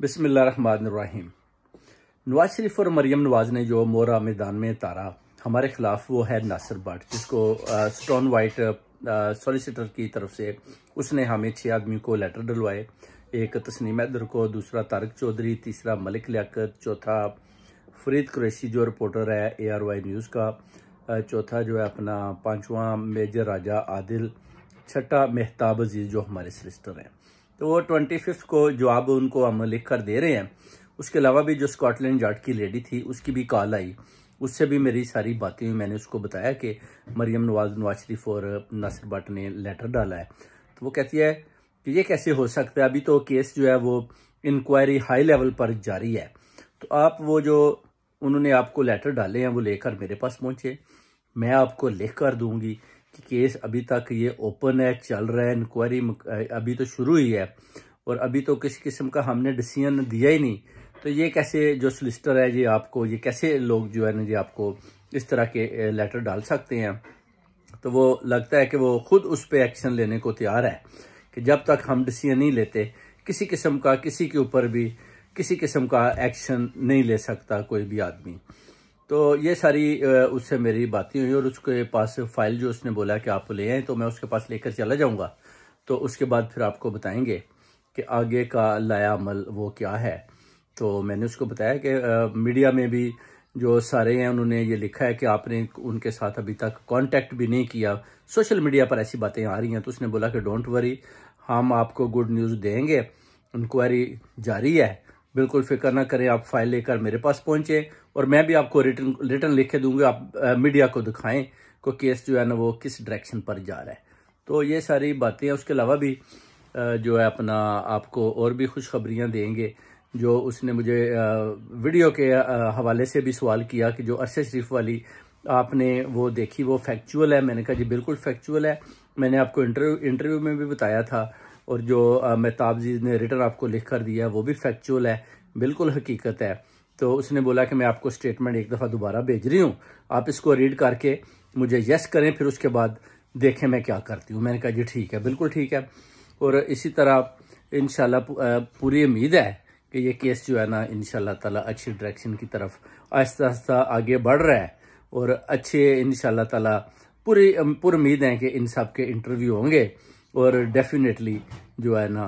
बिस्मिल्लाहिर्रहमानिर्रहीम। नवाज शरीफ और मरियम नवाज ने जो मोरा मैदान में तारा हमारे खिलाफ, वो है नासिर भट्ट, जिसको स्टोन वाइट सॉलिसिटर की तरफ से उसने हमें 6 आदमी को लेटर डलवाए। एक तस्नीम हैदर को, दूसरा तारिक चौधरी, तीसरा मलिक लियाकत, चौथा फरीद कुरैशी जो रिपोर्टर है ARY न्यूज़ का, चौथा जो है अपना, पांचवा मेजर राजा आदिल, छठा मेहताब अजीज़ जो हमारे सलिस्टर हैं। तो वो 25 को जवाब उनको हम लिख कर दे रहे हैं। उसके अलावा भी जो स्कॉटलैंड यार्ड की लेडी थी उसकी भी कॉल आई, उससे भी मेरी सारी बातें हुई। मैंने उसको बताया कि मरियम नवाज शरीफ और नासिर भट्ट ने लेटर डाला है। तो वो कहती है कि ये कैसे हो सकता है, अभी तो केस जो है वो इंक्वायरी हाई लेवल पर जारी है। तो आप वो जो उन्होंने आपको लेटर डाले हैं वो लेकर मेरे पास पहुंचे, मैं आपको लिख कर दूंगी कि केस अभी तक ये ओपन है, चल रहा है, इंक्वायरी अभी तो शुरू ही है और अभी तो किसी किस्म का हमने डिसीजन दिया ही नहीं। तो ये कैसे जो सोलिसिटर है ये आपको, ये कैसे लोग जो है ना जी आपको इस तरह के लेटर डाल सकते हैं। तो वो लगता है कि वो खुद उस पर एक्शन लेने को तैयार है कि जब तक हम डिसीजन नहीं लेते किसी किस्म का, किसी के ऊपर भी किसी किस्म का एक्शन नहीं ले सकता कोई भी आदमी। तो ये सारी उससे मेरी बातें हुई और उसके पास फाइल जो उसने बोला कि आप ले आए, तो मैं उसके पास लेकर चला जाऊंगा। तो उसके बाद फिर आपको बताएंगे कि आगे का लाया अमल वो क्या है। तो मैंने उसको बताया कि मीडिया में भी जो सारे हैं उन्होंने ये लिखा है कि आपने उनके साथ अभी तक कांटेक्ट भी नहीं किया, सोशल मीडिया पर ऐसी बातें आ रही हैं। तो उसने बोला कि डोंट वरी, हम आपको गुड न्यूज़ देंगे, इंक्वायरी जारी है, बिल्कुल फिक्र ना करें। आप फाइल लेकर मेरे पास पहुंचे और मैं भी आपको रिटर्न लिख के दूंगा, आप मीडिया को दिखाएं को केस जो है ना वो किस डायरेक्शन पर जा रहा है। तो ये सारी बातें हैं। उसके अलावा भी जो है अपना आपको और भी खुशखबरियां देंगे। जो उसने मुझे वीडियो के हवाले से भी सवाल किया कि जो अरशद शरीफ वाली आपने वो देखी, वो फैक्चुअल है। मैंने कहा जी बिल्कुल फैक्चुअल है, मैंने आपको इंटरव्यू में भी बताया था। और जो मेहताब जी ने रिटर्न आपको लिख कर दिया है वो भी फैक्चुअल है, बिल्कुल हकीकत है। तो उसने बोला कि मैं आपको स्टेटमेंट एक दफ़ा दोबारा भेज रही हूँ, आप इसको रीड करके मुझे यस करें, फिर उसके बाद देखें मैं क्या करती हूँ। मैंने कहा जी ठीक है, बिल्कुल ठीक है। और इसी तरह इंशाल्लाह पूरी उम्मीद है कि ये केस जो है ना इंशाल्लाह ताला अच्छी डायरेक्शन की तरफ आहिस्ता आहिस्ता आगे बढ़ रहा है और अच्छे इंशाल्लाह ताला पूरी उम्मीद है कि इन सब के इंटरव्यू होंगे और डेफिनेटली जो है ना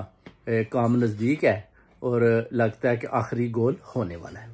काम नज़दीक है और लगता है कि आखिरी गोल होने वाला है।